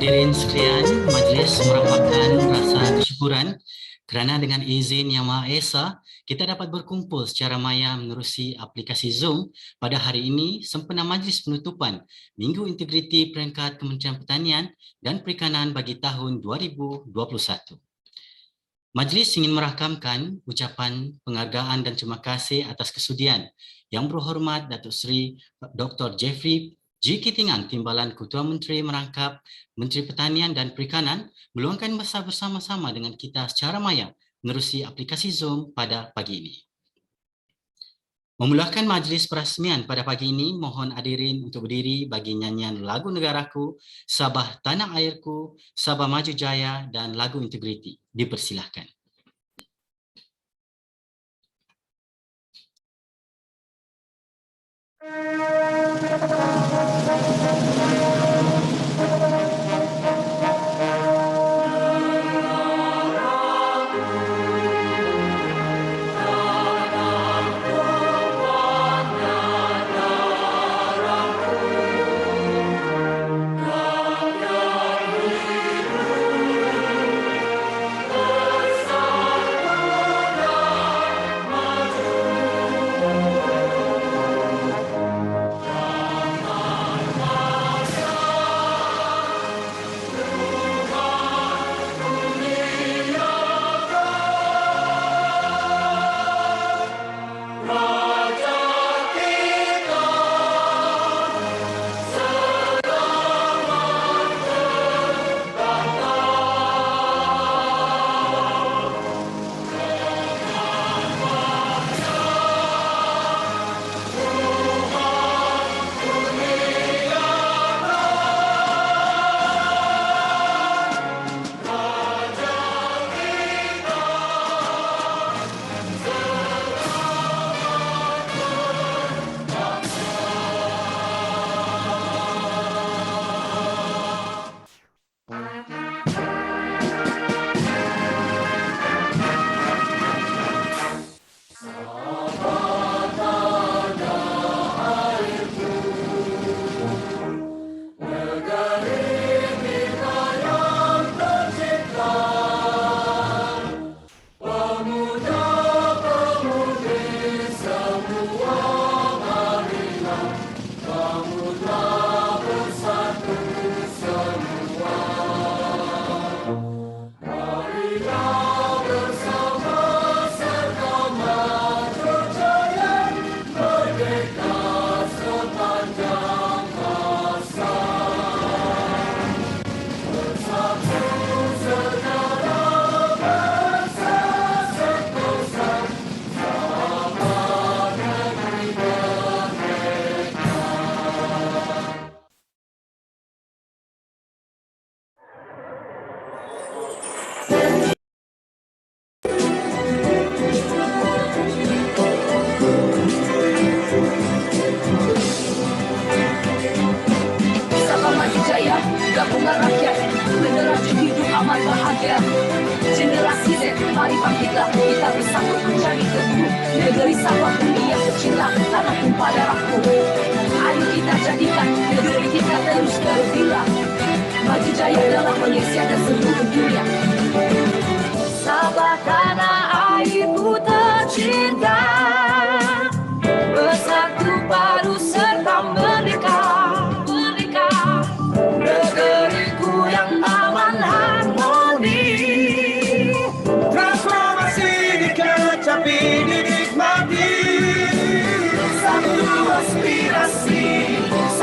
Hadirin sekalian, majlis merapatkan rasa kesyukuran kerana dengan izin Yang Maha Esa, kita dapat berkumpul secara maya menerusi aplikasi Zoom pada hari ini sempena majlis penutupan Minggu Integriti Peringkat Kementerian Pertanian dan Perikanan bagi tahun 2021. Majlis ingin merakamkan ucapan penghargaan dan terima kasih atas kesudian Yang Berhormat Datuk Seri Dr. Jeffrey G. Kitingan, Timbalan Ketua Menteri merangkap Menteri Pertanian dan Perikanan, meluangkan masa bersama-sama dengan kita secara maya menerusi aplikasi Zoom pada pagi ini. Memulakan majlis perasmian pada pagi ini, mohon hadirin untuk berdiri bagi nyanyian lagu Negaraku, Sabah Tanah Airku, Sabah Maju Jaya dan lagu Integriti. Dipersilahkan.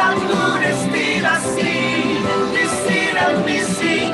Satu destinasi, visi dan misi,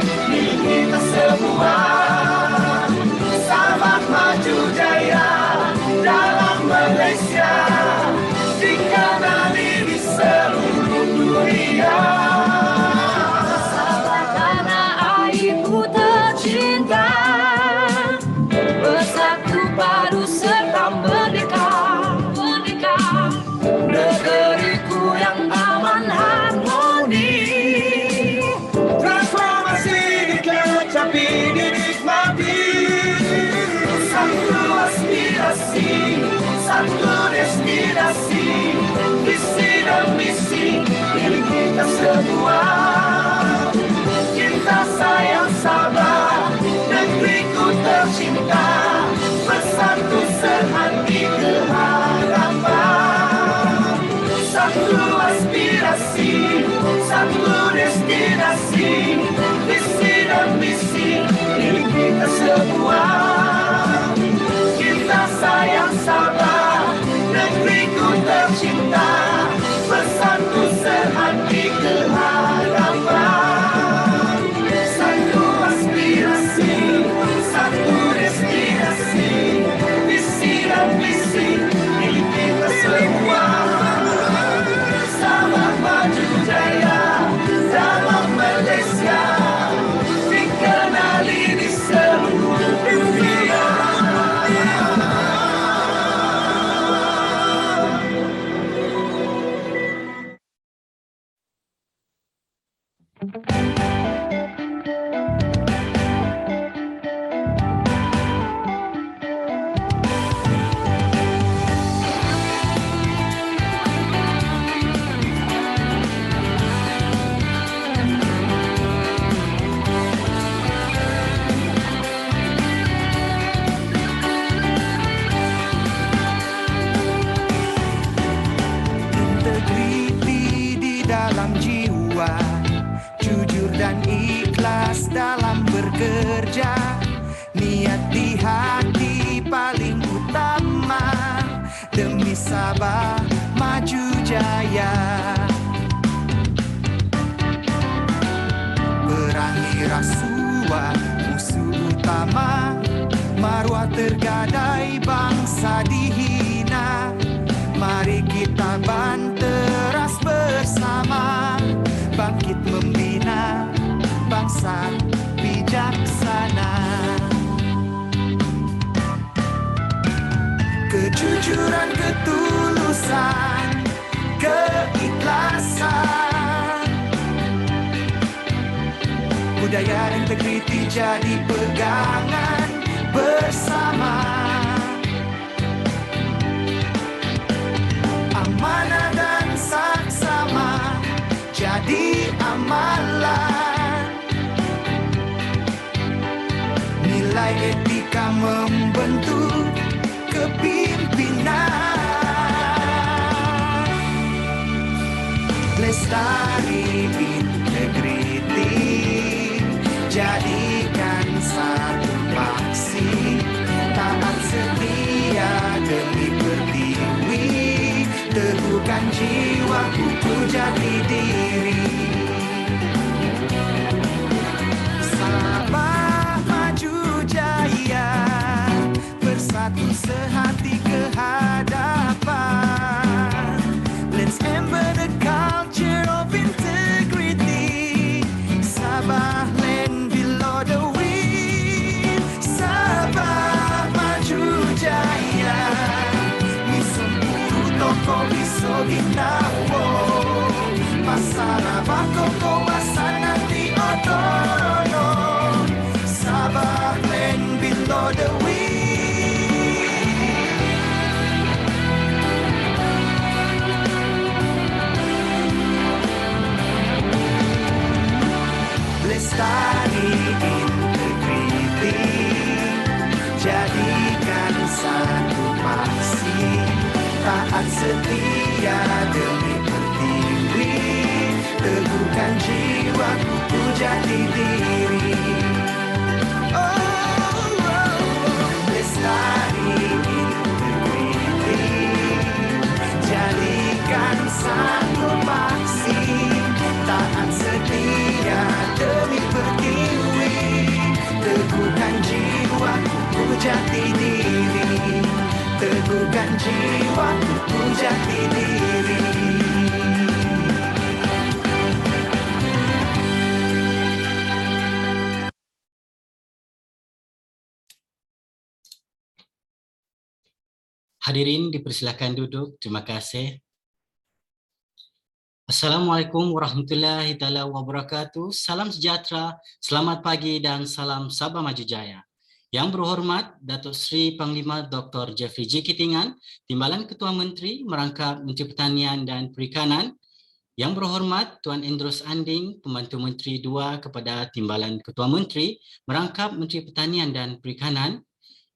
Integriti di dalam jiwa, jujur dan ikhlas dalam bekerja, niat di hati paling utama, demi Sabah maju jaya. Perangi rasuah musuh utama, maruah tergadai bangsa dihina. Mari kita banteras bersama, bangkit membina bangsa bijaksana. Kejujuran, ketulusan, keikhlasan, budaya integriti jadi pegangan bersama. Amanah dan saksama jadi amalan, nilai etika membentuk kepimpinan. Lestari integriti, jadikan satu paksi, taat setia demi pertiwi, teguhkan jiwa kuku jati diri. Sabah maju jaya, bersatu sehati ke hadapan. Let's embed the culture of integrity. Sabah land below the wind. Sabah maju jaya, misempuru toko biso ginawo. Masalah bakoko wasana di otorono. Sabah land below the wind. Lestari integriti, jadikan satu paksi, taat setia demi pertiwi, teguhkan jiwa kuku jati diri. Lestari integriti, jadikan satu paksi, taat setia demi pertiwi, teguhkan jiwa kuku jati diri, teguhkan jiwa kuku jati diri. Hadirin dipersilakan duduk. Terima kasih. Assalamualaikum warahmatullahi taala wabarakatuh. Salam sejahtera, selamat pagi dan salam Sabah Maju Jaya. Yang berhormat Datuk Seri Panglima Dr. Jeffrey J. Kitingan, Timbalan Ketua Menteri merangkap Menteri Pertanian dan Perikanan. Yang berhormat Tuan Andros Anding, Pembantu Menteri 2 kepada Timbalan Ketua Menteri merangkap Menteri Pertanian dan Perikanan.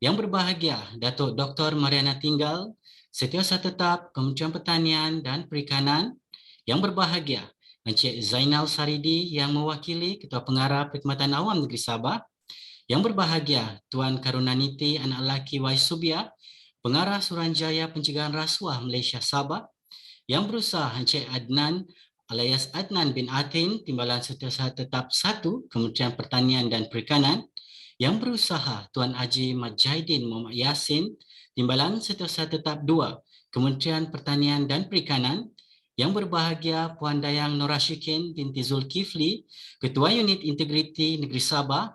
Yang berbahagia Datuk Dr. Mariana Tinggal, Setiausaha Tetap Kementerian Pertanian dan Perikanan. Yang berbahagia Encik Zainal Saridi yang mewakili Ketua Pengarah Perkhidmatan Awam Negeri Sabah. Yang berbahagia Tuan Karunaniti Anak Lelaki Y. Subia, Pengarah Suruhanjaya Pencegahan Rasuah Malaysia Sabah. Yang berusaha Encik Adnan alias Adnan bin Atin, Timbalan Setiausaha Tetap 1 Kementerian Pertanian dan Perikanan. Yang berusaha Tuan Haji Mat Jaidin Muhammad Yassin, Timbalan Setiausaha Tetap 2 Kementerian Pertanian dan Perikanan. Yang berbahagia Puan Dayang Norashikin binti Zulkifli, Ketua Unit Integriti Negeri Sabah.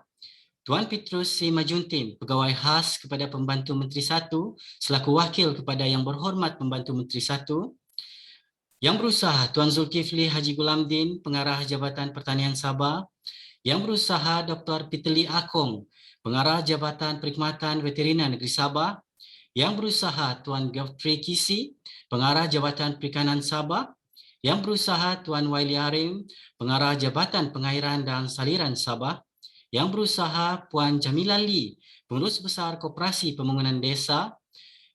Tuan Petrus C. Majuntin, Pegawai Khas kepada Pembantu Menteri 1 selaku wakil kepada Yang Berhormat Pembantu Menteri 1. Yang Berusaha Tuan Zulkifli Haji Gulamdin, Pengarah Jabatan Pertanian Sabah. Yang Berusaha Dr. Piteli Akong, Pengarah Jabatan Perkhidmatan Veteriner Negeri Sabah. Yang Berusaha Tuan Geoffrey Kisi, Pengarah Jabatan Perikanan Sabah. Yang Berusaha Tuan Waili Arim, Pengarah Jabatan Pengairan dan Saliran Sabah. Yang Berusaha Puan Jamila Lee, Pengurus Besar Koperasi Pembangunan Desa.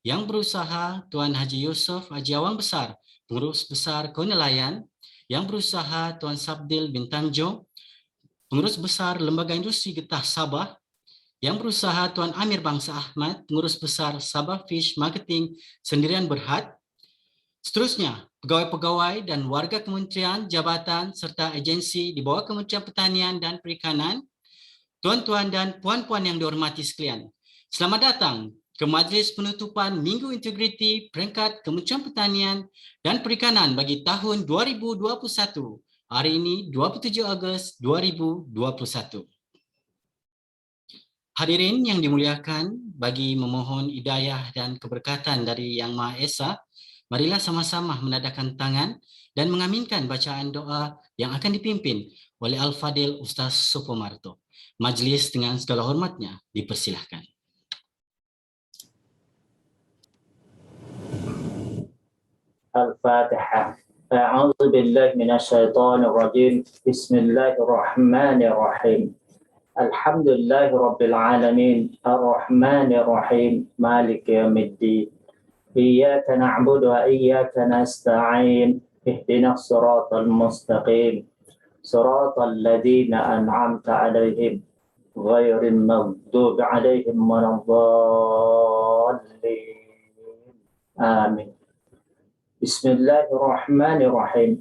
Yang Berusaha Tuan Haji Yusof Haji Awang Besar, Pengurus Besar Konelayan. Yang Berusaha Tuan Sabdil bin Tanjung, Pengurus Besar Lembaga Industri Getah Sabah. Yang Berusaha Tuan Amir Bangsa Ahmad, Pengurus Besar Sabah Fish Marketing Sendirian Berhad. Seterusnya, pegawai-pegawai dan warga kementerian, jabatan serta agensi di bawah Kementerian Pertanian dan Perikanan. Tuan-tuan dan puan-puan yang dihormati sekalian, selamat datang ke Majlis Penutupan Minggu Integriti Peringkat Kementerian Pertanian dan Perikanan bagi tahun 2021. Hari ini 27 Ogos 2021. Hadirin yang dimuliakan, bagi memohon hidayah dan keberkatan dari Yang Maha Esa, marilah sama-sama menadahkan tangan dan mengaminkan bacaan doa yang akan dipimpin oleh Al-Fadil Ustaz Supomarto. Majlis dengan segala hormatnya dipersilahkan. Al-Fatihah. A'udzu billahi minasyaitonir rajim. Bismillahirrahmanirrahim. Alhamdulillahi rabbil alamin. Arrahmanir rahim. Maliki yaumiddin. Iyyaka na'budu wa iyyaka nasta'in. Ihdinas siratal mustaqim. Siratal ladzina an'amta 'alaihim ghairil maghdubi 'alaihim waladdallin. Amin. Bismillahirrahmanirrahim.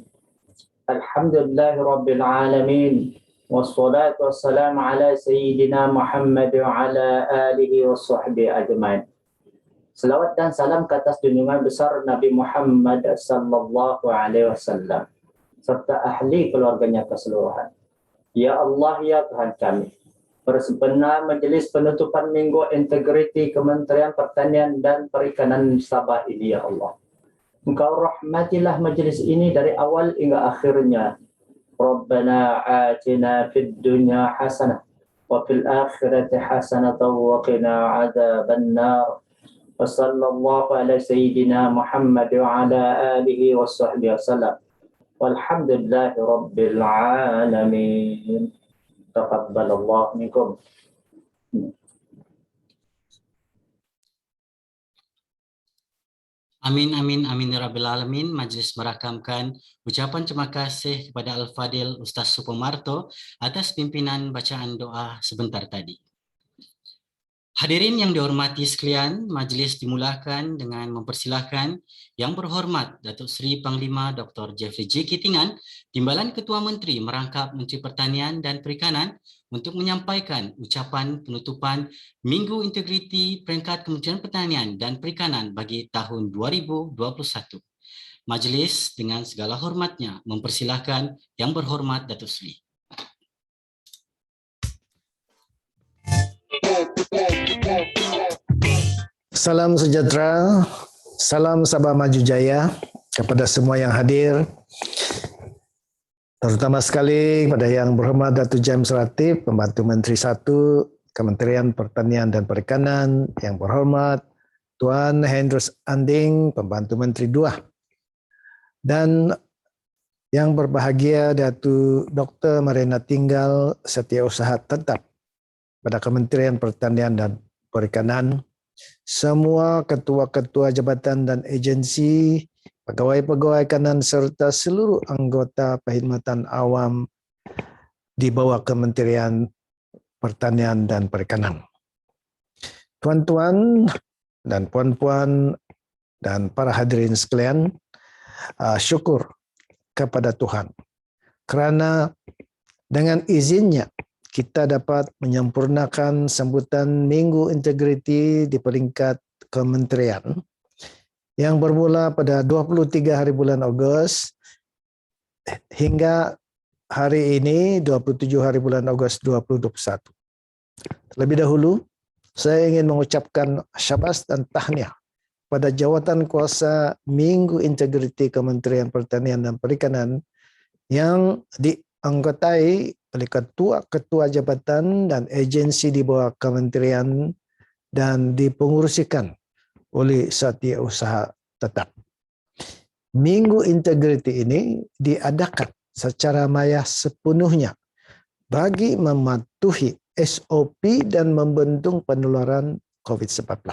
Alhamdulillahirabbil alamin. Wassalatu wassalamu ala sayyidina Muhammad wa ala alihi wa sahbihi ajmain. Selawat dan salam ke atas junjungan besar Nabi Muhammad sallallahu alaihi wasallam serta ahli keluarganya keseluruhan. Ya Allah, ya Tuhan kami, bersebenar Majelis Penutupan Minggu Integriti Kementerian Pertanian dan Perikanan Sabah ini, ya Allah. Engkau rahmatilah majelis ini dari awal hingga akhirnya. Rabbana atina fid dunya hasanah wa fil akhirati hasanah wa qina adzaban nar. Wa sallallahu ala sayyidina Muhammad wa ala alihi wa sahbihi wasallam. Walhamdulillahi rabbil alamin. Taqabbalallahu minkum. Amin, amin, amin ya Rabbil Alamin. Majlis merakamkan ucapan terima kasih kepada Al-Fadil Ustaz Supomarto atas pimpinan bacaan doa sebentar tadi. Hadirin yang dihormati sekalian, majlis dimulakan dengan mempersilahkan Yang Berhormat Datuk Seri Panglima Dr. Jeffrey J. Kitingan, Timbalan Ketua Menteri Merangkap Menteri Pertanian dan Perikanan untuk menyampaikan ucapan penutupan Minggu Integriti Peringkat Kementerian Pertanian dan Perikanan bagi tahun 2021. Majlis dengan segala hormatnya mempersilahkan Yang Berhormat Datuk Seri. Salam sejahtera, salam Sabah Maju Jaya kepada semua yang hadir, terutama sekali kepada Yang Berhormat Datuk James Ratib, Pembantu Menteri 1, Kementerian Pertanian dan Perikanan, Yang Berhormat Tuan Hendros Anding, Pembantu Menteri 2, dan yang berbahagia Datuk Dr. Marina Tinggal, Setiausaha Tetap pada Kementerian Pertanian dan Perikanan, semua ketua-ketua jabatan dan agensi, pegawai-pegawai kanan serta seluruh anggota perkhidmatan awam di bawah Kementerian Pertanian dan Perikanan. Tuan-tuan dan puan-puan dan para hadirin sekalian, syukur kepada Tuhan kerana dengan izinnya kita dapat menyempurnakan sambutan Minggu Integriti di peringkat kementerian yang bermula pada 23 hari bulan Ogos hingga hari ini 27 hari bulan Ogos 2021. Terlebih dahulu, saya ingin mengucapkan syabas dan tahniah pada jawatan kuasa Minggu Integriti Kementerian Pertanian dan Perikanan yang dianggotai oleh ketua-ketua jabatan dan agensi di bawah kementerian dan dipengurusikan oleh Setiausaha Tetap. Minggu Integriti ini diadakan secara maya sepenuhnya bagi mematuhi SOP dan membendung penularan COVID-19.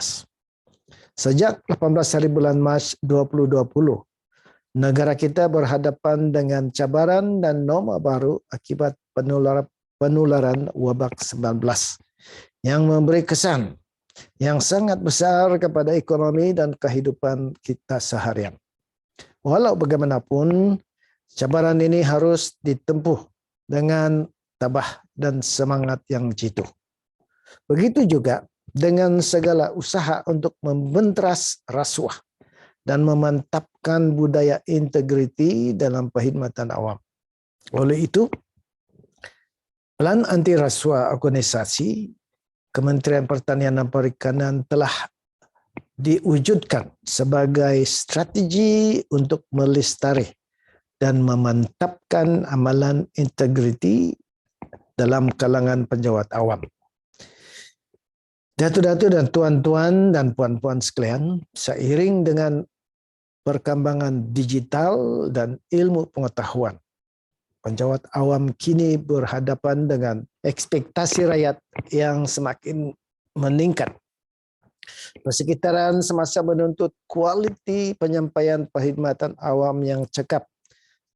Sejak 18 hari bulan Mac 2020, negara kita berhadapan dengan cabaran dan norma baru akibat penularan wabak 19 yang memberi kesan yang sangat besar kepada ekonomi dan kehidupan kita seharian. Walau bagaimanapun, cabaran ini harus ditempuh dengan tabah dan semangat yang jitu. Begitu juga dengan segala usaha untuk membenteras rasuah dan memantapkan budaya integriti dalam perkhidmatan awam. Oleh itu, Plan Anti Rasuah Organisasi Kementerian Pertanian dan Perikanan telah diwujudkan sebagai strategi untuk melestari dan memantapkan amalan integriti dalam kalangan penjawat awam. Datuk-datuk dan tuan-tuan dan puan-puan sekalian, seiring dengan perkembangan digital dan ilmu pengetahuan, penjawat awam kini berhadapan dengan ekspektasi rakyat yang semakin meningkat. Persekitaran semasa menuntut kualiti penyampaian perkhidmatan awam yang cekap,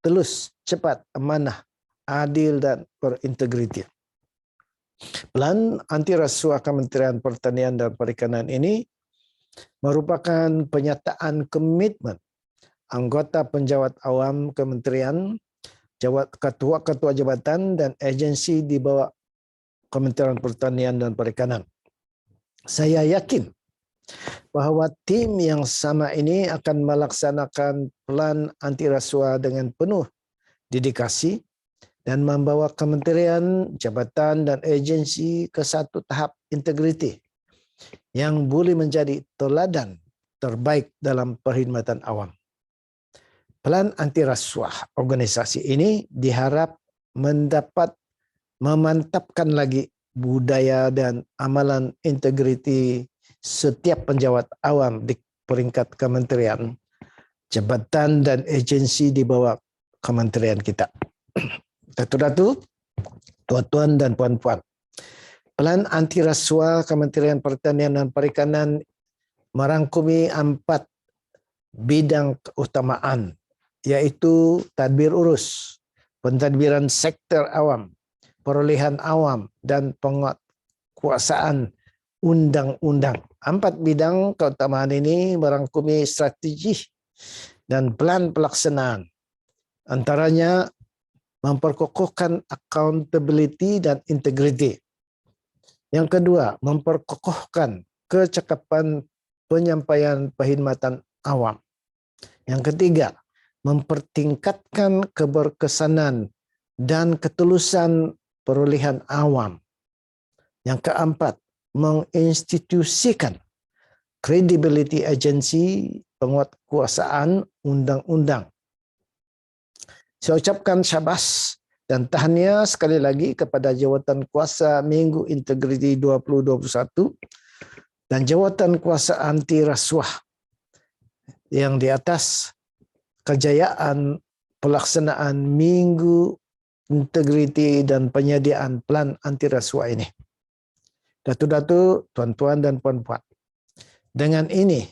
telus, cepat, amanah, adil dan berintegriti. Plan Anti Rasuah Kementerian Pertanian dan Perikanan ini merupakan penyataan komitmen anggota penjawat awam kementerian, ketua-ketua jabatan dan agensi di bawah Kementerian Pertanian dan Perikanan. Saya yakin bahawa tim yang sama ini akan melaksanakan plan anti rasuah dengan penuh dedikasi dan membawa kementerian, jabatan dan agensi ke satu tahap integriti yang boleh menjadi teladan terbaik dalam perkhidmatan awam. Plan anti rasuah organisasi ini diharap mendapat memantapkan lagi budaya dan amalan integriti setiap penjawat awam di peringkat kementerian, jabatan dan agensi di bawah kementerian kita. Datuk-datuk, tuan-tuan dan puan-puan, Plan Anti Rasuah Kementerian Pertanian dan Perikanan merangkumi 4 bidang keutamaan, iaitu tadbir urus, pentadbiran sektor awam, perolehan awam dan penguasaan undang-undang. 4 bidang keutamaan ini merangkumi strategi dan plan pelaksanaan. Antaranya memperkokohkan accountability dan integrity. Yang kedua, memperkokohkan kecakapan penyampaian perkhidmatan awam. Yang ketiga, mempertingkatkan keberkesanan dan ketulusan perolehan awam. Yang keempat, menginstitusikan credibility agensi penguatkuasaan undang-undang. Saya ucapkan syabas dan tahniah sekali lagi kepada Jawatan Kuasa Minggu Integriti 2021 dan Jawatan Kuasa Anti Rasuah yang di atas kejayaan pelaksanaan Minggu Integriti dan penyediaan plan anti rasuah ini. Datuk-datuk, tuan-tuan dan puan-puan, dengan ini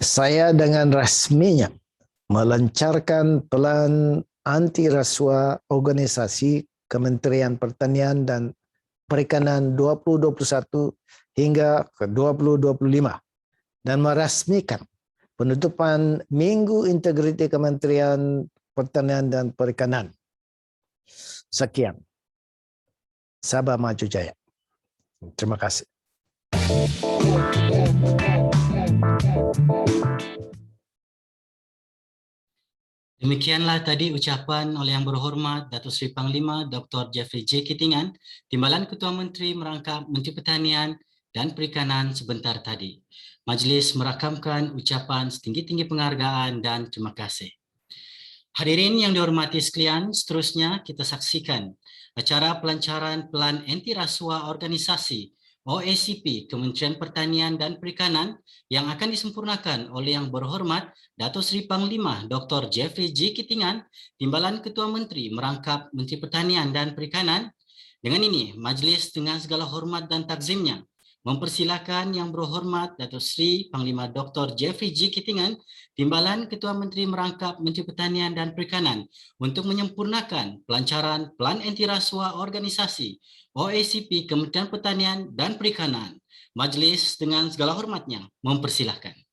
saya dengan rasminya melancarkan plan anti rasuah organisasi Kementerian Pertanian dan Perikanan 2021 hingga ke 2025 dan merasmikan penutupan Minggu Integriti Kementerian Pertanian dan Perikanan. Sekian. Sabah Maju Jaya. Terima kasih. Demikianlah tadi ucapan oleh Yang Berhormat Datuk Seri Panglima Dr. Jeffrey J. Kitingan, Timbalan Ketua Menteri Merangkap Menteri Pertanian dan Perikanan sebentar tadi. Majlis merakamkan ucapan setinggi-tinggi penghargaan dan terima kasih. Hadirin yang dihormati sekalian, seterusnya kita saksikan acara pelancaran Pelan Anti Rasuah Organisasi OACP Kementerian Pertanian dan Perikanan yang akan disempurnakan oleh Yang Berhormat Datuk Seri Panglima Dr. Jeffrey G. Kitingan, Timbalan Ketua Menteri Merangkap Menteri Pertanian dan Perikanan. Dengan ini, majlis dengan segala hormat dan takzimnya mempersilakan Yang Berhormat Datuk Seri Panglima Dr. Jeffrey G. Kitingan, Timbalan Ketua Menteri Merangkap Menteri Pertanian dan Perikanan untuk menyempurnakan pelancaran Pelan Anti Rasuah Organisasi OACP Kementerian Pertanian dan Perikanan. Majlis dengan segala hormatnya mempersilakan.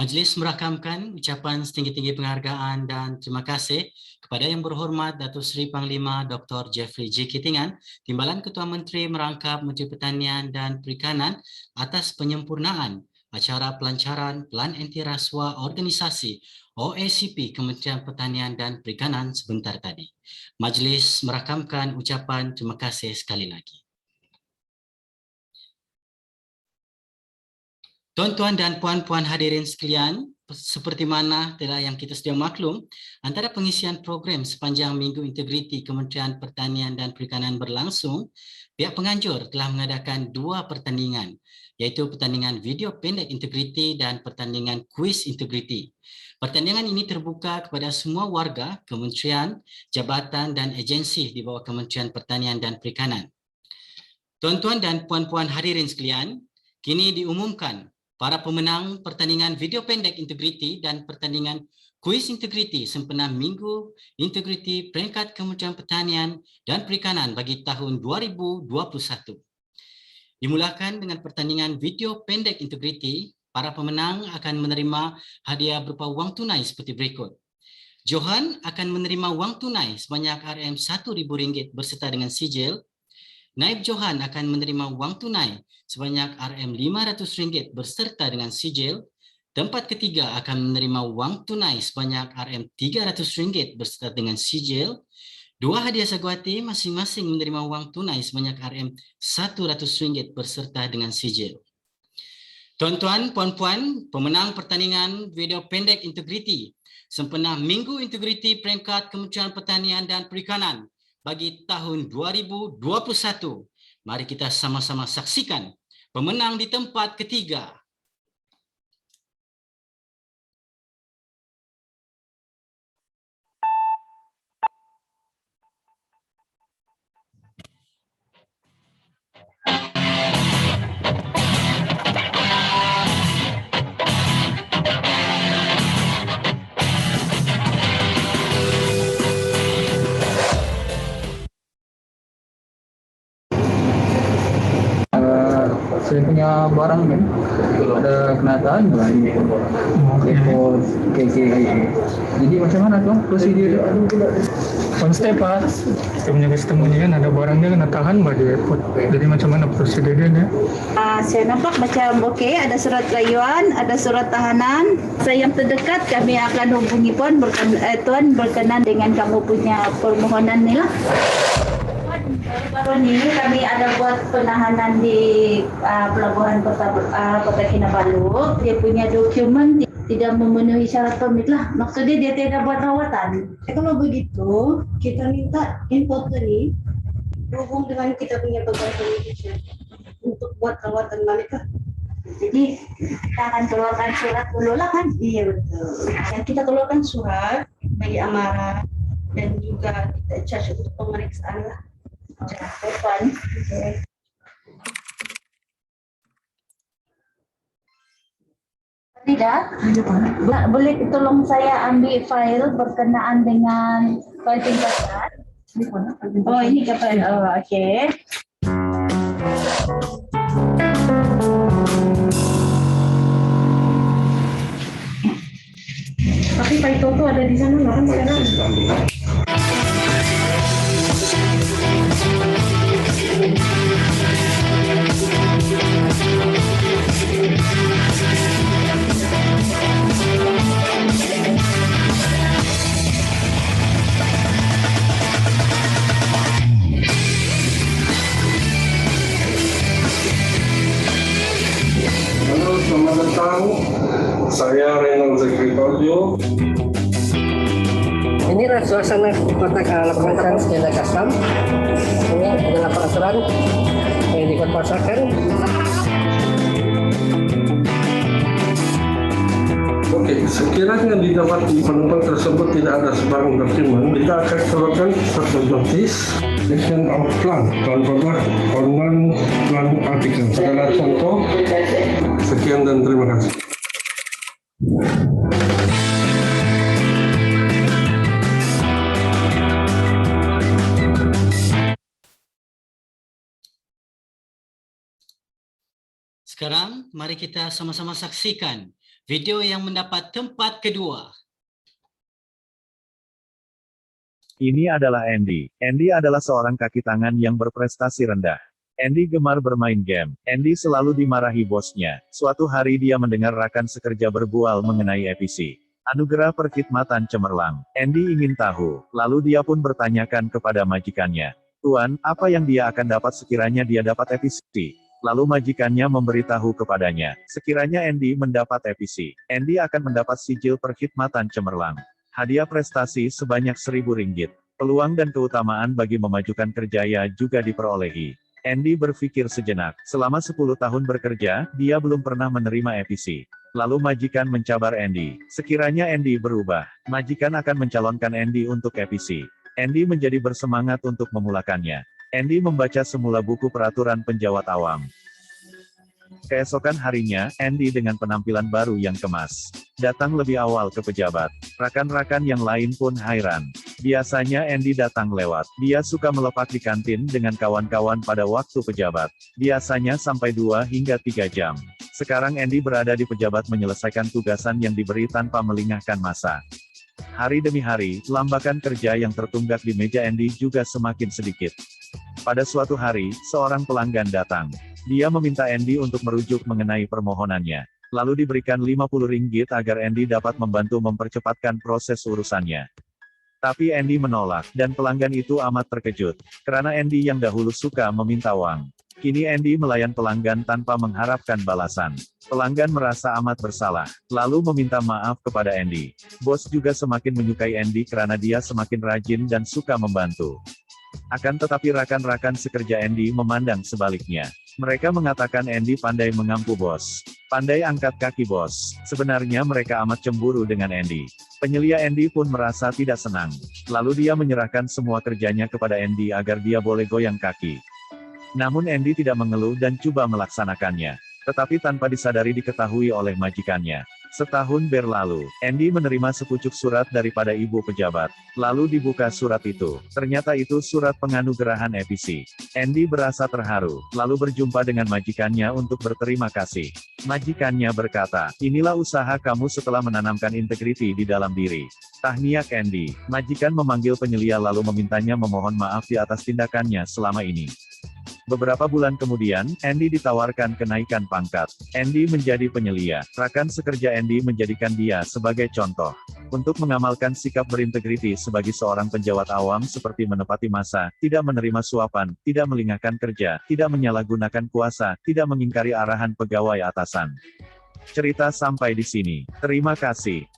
Majlis merakamkan ucapan setinggi-tinggi penghargaan dan terima kasih kepada Yang Berhormat Datuk Seri Panglima Dr. Jeffrey G. Kitingan, Timbalan Ketua Menteri Merangkap Menteri Pertanian dan Perikanan atas penyempurnaan acara pelancaran Pelan Anti Rasuah Organisasi OACP Kementerian Pertanian dan Perikanan sebentar tadi. Majlis merakamkan ucapan terima kasih sekali lagi. Tuan-tuan dan puan-puan hadirin sekalian, seperti mana telah yang kita sedia maklum, antara pengisian program sepanjang Minggu Integriti Kementerian Pertanian dan Perikanan berlangsung, pihak penganjur telah mengadakan 2 pertandingan, iaitu pertandingan video pendek integriti dan pertandingan kuis integriti. Pertandingan ini terbuka kepada semua warga, kementerian, jabatan dan agensi di bawah Kementerian Pertanian dan Perikanan. Tuan-tuan dan puan-puan hadirin sekalian, kini diumumkan para pemenang pertandingan video pendek integriti dan pertandingan kuis integriti sempena Minggu Integriti Peringkat Kementerian Pertanian dan Perikanan bagi tahun 2021. Dimulakan dengan pertandingan video pendek integriti, para pemenang akan menerima hadiah berupa wang tunai seperti berikut. Johan akan menerima wang tunai sebanyak RM1.000 berserta dengan sijil. Naib Johan akan menerima wang tunai sebanyak RM500 berserta dengan sijil. Tempat ketiga akan menerima wang tunai sebanyak RM300 berserta dengan sijil. Dua hadiah sagwati masing-masing menerima wang tunai sebanyak RM100 berserta dengan sijil. Tuan-tuan, puan-puan, pemenang pertandingan video pendek integriti sempena Minggu Integriti peringkat Kementerian Pertanian dan Perikanan bagi tahun 2021. Mari kita sama-sama saksikan pemenang di tempat ketiga. Saya punya barang kan, ada kenyataan ekspor KKI. Jadi macam mana tuh prosedur? One step Pak, kita punya customer kan ada barangnya kena tahan di airport. Jadi macam mana prosedurnya? Saya nampak macam okey, ada surat rayuan, ada surat tahanan. Saya yang terdekat kami akan hubungi tuan berkenan dengan kamu punya permohonan ni lah. Baru ni kami ada buat penahanan di pelabuhan Kota Kinabalu. Dia punya dokumen tidak memenuhi syarat permit lah. Maksudnya dia tidak buat rawatan. Kalau begitu, kita minta importer ni berhubung dengan kita punya pegawai Indonesia untuk buat rawatan mereka. Jadi kita akan keluarkan surat dulu lah kan? Iya betul. Yang kita keluarkan surat bagi amarah dan juga kita charge untuk pemeriksaan lah. Tuan. Okay. Tidak? Boleh tolong saya ambil file berkenaan dengan file tingkatan? Oh ini kapal. Oh okey. Tapi Pak Ito tu ada di sana lah kan sekarang. Halo, selamat datang. Saya Renal Zakritojo. Inilah suasana kota lapangan sepeda custom. Ini adalah peraturan yang dipasarkan. Oke, sekiranya didapati penumpang tersebut tidak ada sebarang dokumen, kita akan keluarkan satu notis Action of Plan, online plan artikel. Segala contoh. Sekian dan terima kasih. Sekarang mari kita sama-sama saksikan video yang mendapat tempat kedua. Ini adalah Andy. Andy adalah seorang kaki tangan yang berprestasi rendah. Andy gemar bermain game. Andy selalu dimarahi bosnya. Suatu hari dia mendengar rakan sekerja berbual mengenai EPC, Anugerah Perkhidmatan Cemerlang. Andy ingin tahu, lalu dia pun bertanyakan kepada majikannya, "Tuan, apa yang dia akan dapat sekiranya dia dapat EPC?" Lalu majikannya memberitahu kepadanya, sekiranya Andy mendapat EPC, Andy akan mendapat sijil perkhidmatan cemerlang. Hadiah prestasi sebanyak RM1.000. Peluang dan keutamaan bagi memajukan kerjaya juga diperolehi. Andy berpikir sejenak, selama 10 tahun bekerja, dia belum pernah menerima EPC. Lalu majikan mencabar Andy, sekiranya Andy berubah, majikan akan mencalonkan Andy untuk EPC. Andy menjadi bersemangat untuk memulakannya. Andy membaca semula buku peraturan penjawat awam. Keesokan harinya, Andy dengan penampilan baru yang kemas, datang lebih awal ke pejabat. Rakan-rakan yang lain pun hairan. Biasanya Andy datang lewat. Dia suka melepak di kantin dengan kawan-kawan pada waktu pejabat. Biasanya sampai 2 hingga 3 jam. Sekarang Andy berada di pejabat menyelesaikan tugasan yang diberi tanpa melingahkan masa. Hari demi hari, lambakan kerja yang tertunggak di meja Andy juga semakin sedikit. Pada suatu hari, seorang pelanggan datang. Dia meminta Andy untuk merujuk mengenai permohonannya. Lalu diberikan 50 ringgit agar Andy dapat membantu mempercepatkan proses urusannya. Tapi Andy menolak, dan pelanggan itu amat terkejut. Karena Andy yang dahulu suka meminta uang. Kini Andy melayan pelanggan tanpa mengharapkan balasan. Pelanggan merasa amat bersalah, lalu meminta maaf kepada Andy. Bos juga semakin menyukai Andy karena dia semakin rajin dan suka membantu. Akan tetapi rekan-rekan sekerja Andy memandang sebaliknya. Mereka mengatakan Andy pandai mengampu bos. Pandai angkat kaki bos. Sebenarnya mereka amat cemburu dengan Andy. Penyelia Andy pun merasa tidak senang. Lalu dia menyerahkan semua kerjanya kepada Andy agar dia boleh goyang kaki. Namun Andy tidak mengeluh dan coba melaksanakannya. Tetapi tanpa disadari diketahui oleh majikannya. Setahun berlalu, Andy menerima sepucuk surat daripada ibu pejabat. Lalu dibuka surat itu. Ternyata itu surat penganugerahan EPC. Andy berasa terharu, lalu berjumpa dengan majikannya untuk berterima kasih. Majikannya berkata, inilah usaha kamu setelah menanamkan integriti di dalam diri. Tahniah Andy. Majikan memanggil penyelia lalu memintanya memohon maaf di atas tindakannya selama ini. Beberapa bulan kemudian, Andy ditawarkan kenaikan pangkat. Andy menjadi penyelia. Rekan sekerja Andy menjadikan dia sebagai contoh. Untuk mengamalkan sikap berintegriti sebagai seorang penjawat awam seperti menepati masa, tidak menerima suapan, tidak melingahkan kerja, tidak menyalahgunakan kuasa, tidak mengingkari arahan pegawai atasan. Cerita sampai di sini. Terima kasih.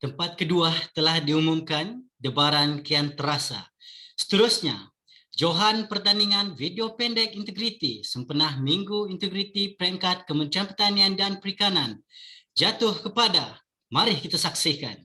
Tempat kedua telah diumumkan, debaran kian terasa. Seterusnya, Johan pertandingan video pendek integriti sempena Minggu Integriti peringkat Kementerian Pertanian dan Perikanan jatuh kepada, mari kita saksikan.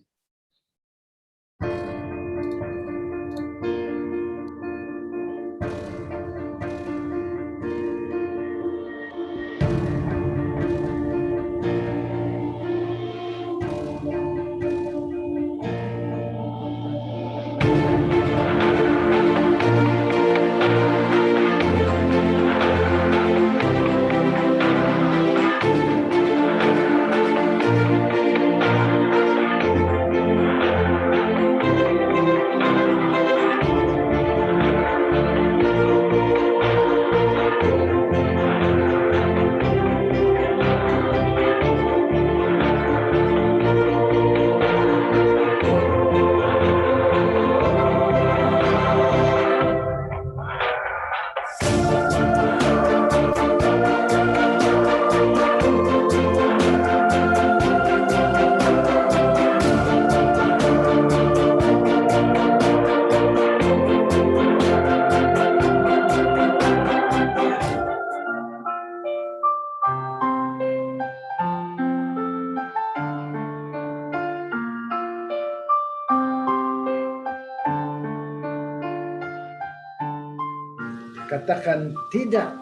Katakan tidak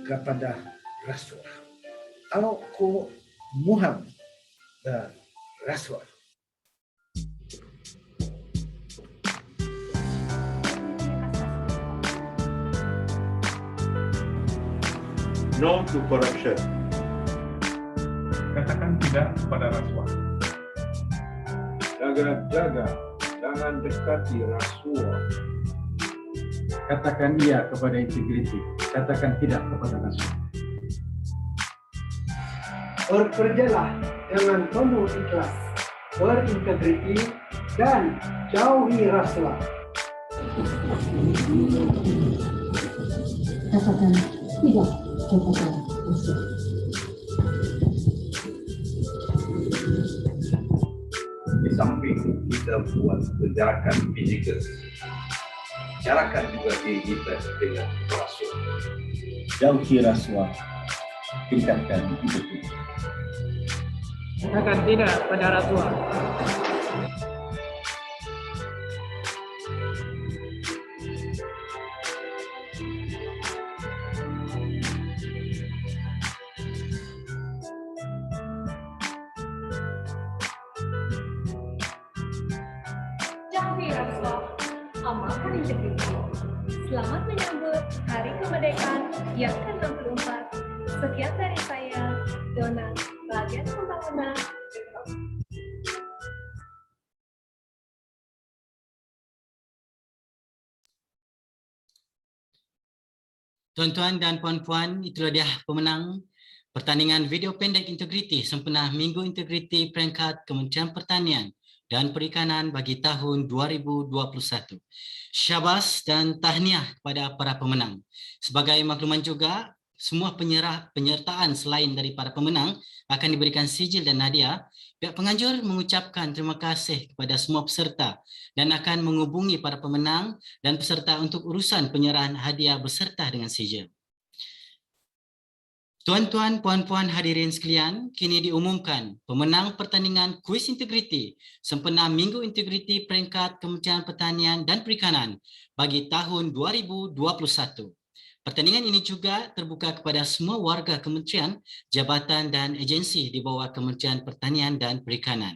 kepada rasuah. Aku muham dan rasuah. No to corruption. Katakan tidak kepada rasuah. Jaga-jaga, jangan dekati rasuah. Katakan iya kepada integriti. Katakan tidak kepada rasuah. Bekerjalah dengan penuh ikhlas, berintegriti, dan jauhi rasuah. Katakan tidak kepada rasuah. Di samping kita buat penjarakan fizikal, jarakan juga diri kita dengan rasuah. Jauhi rasuah, tingkatkan integriti. Katakan tidak pada rasuah. Jauhi rasuah, amalkan integriti. Selamat menyambut Hari Kemerdekaan yang ke-64. Sekian dari saya, Dona, bagian pembangunan. Tuan-tuan dan puan-puan, itulah dia pemenang pertandingan video pendek integriti sempena Minggu Integriti peringkat Kementerian Pertanian dan Perikanan bagi tahun 2021. Syabas dan tahniah kepada para pemenang. Sebagai makluman juga, semua penyertaan selain daripada pemenang akan diberikan sijil dan hadiah. Pihak penganjur mengucapkan terima kasih kepada semua peserta dan akan menghubungi para pemenang dan peserta untuk urusan penyerahan hadiah beserta dengan sijil. Tuan-tuan, puan-puan hadirin sekalian, kini diumumkan pemenang pertandingan kuis integriti sempena Minggu Integriti peringkat Kementerian Pertanian dan Perikanan bagi tahun 2021. Pertandingan ini juga terbuka kepada semua warga kementerian, jabatan dan agensi di bawah Kementerian Pertanian dan Perikanan.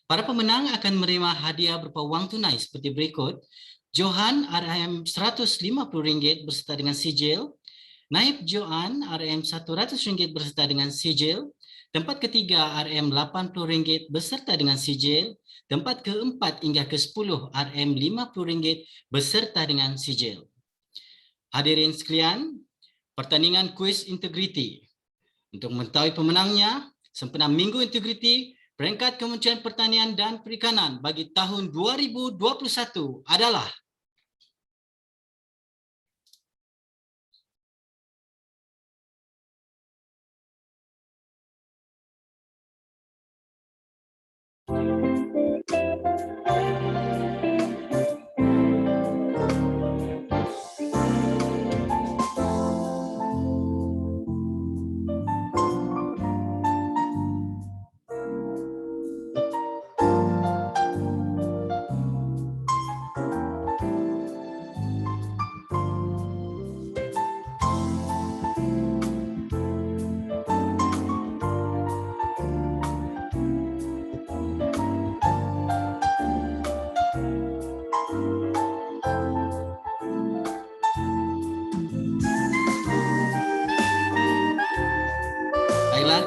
Para pemenang akan menerima hadiah berupa wang tunai seperti berikut. Johan RM RM150 berserta dengan sijil. Naib Johan RM RM100 berserta dengan sijil. Tempat ketiga RM RM80 berserta dengan sijil. Tempat keempat hingga ke-10 RM RM50 berserta dengan sijil. Hadirin sekalian, pertandingan kuis integriti. Untuk mengetahui pemenangnya, sempena Minggu Integriti peringkat Kementerian Pertanian dan Perikanan bagi tahun 2021 adalah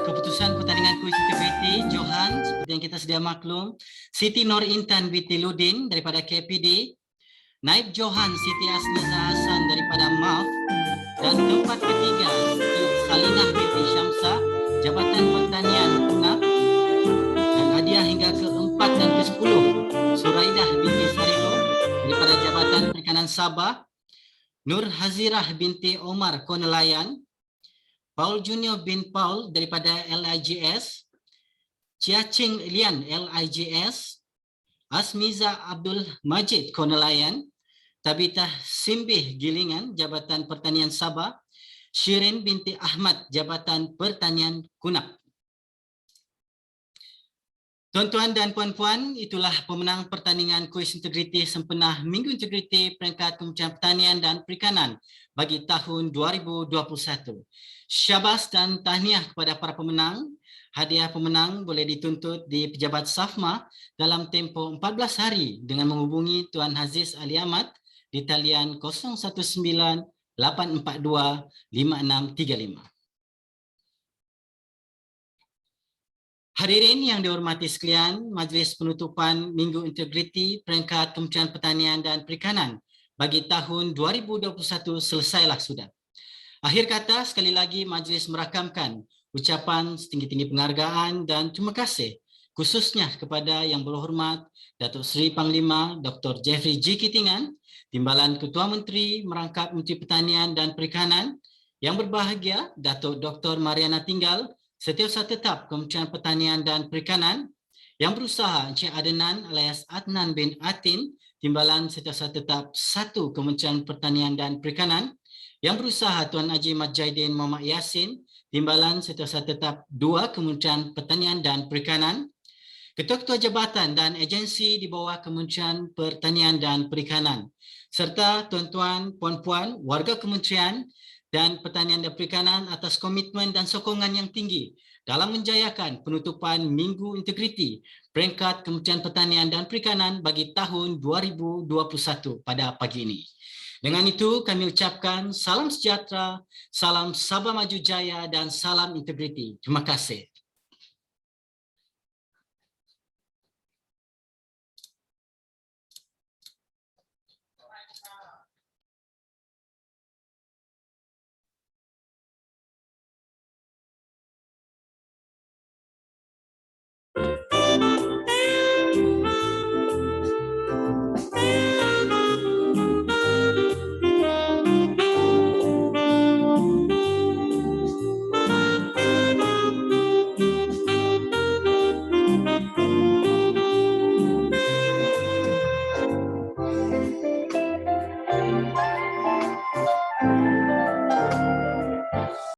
keputusan pertandingan kuis integriti Johan seperti yang kita sedia maklum, Siti Nur Intan binti Ludin daripada KPD, Naib Johan Siti Asniza Hasan daripada MAF, dan tempat ketiga Salinah binti Syamsa Jabatan Pertanian UNAP, dan hadiah hingga ke-4 dan ke-10 Suraidah binti Sarilo daripada Jabatan Perikanan Sabah, Nur Hazirah binti Omar Konelayan, Paul Junior bin Paul daripada LIJS, Chia Ching Lian LIJS, Asmiza Abdul Majid Konelayan, Tabitha Simbih Gilingan Jabatan Pertanian Sabah, Shirin binti Ahmad Jabatan Pertanian Kunap. Tuan-tuan dan puan-puan, itulah pemenang pertandingan kuis integriti sempena Minggu Integriti peringkat Kementerian Pertanian dan Perikanan bagi tahun 2021. Syabas dan tahniah kepada para pemenang. Hadiah pemenang boleh dituntut di pejabat SAFMA dalam tempoh 14 hari dengan menghubungi Tuan Haziz Ali Ahmad di talian 019-842-5635. Hadirin yang dihormati sekalian, majlis penutupan Minggu Integriti peringkat Kementerian Pertanian dan Perikanan bagi tahun 2021 selesailah sudah. Akhir kata, sekali lagi majlis merakamkan ucapan setinggi-tinggi penghargaan dan terima kasih khususnya kepada Yang Berhormat Datuk Seri Panglima Dr. Jeffrey G. Kitingan, Timbalan Ketua Menteri Merangkap Menteri Pertanian dan Perikanan, yang berbahagia Datuk Dr. Mariana Tinggal, Setiausaha Tetap Kementerian Pertanian dan Perikanan, yang berusaha Encik Adnan alias Adnan bin Atin, Timbalan Setiausaha Tetap 1 Kementerian Pertanian dan Perikanan, yang berusaha Tuan Haji Mat Jaidin Muhammad Yassin, Timbalan Setiausaha Tetap 2 Kementerian Pertanian dan Perikanan, ketua-ketua jabatan dan agensi di bawah Kementerian Pertanian dan Perikanan, serta tuan-tuan, puan-puan, warga kementerian dan Pertanian dan Perikanan atas komitmen dan sokongan yang tinggi dalam menjayakan penutupan Minggu Integriti peringkat Kementerian Pertanian dan Perikanan bagi tahun 2021 pada pagi ini. Dengan itu, kami ucapkan salam sejahtera, salam Sabah Maju Jaya dan salam integriti. Terima kasih.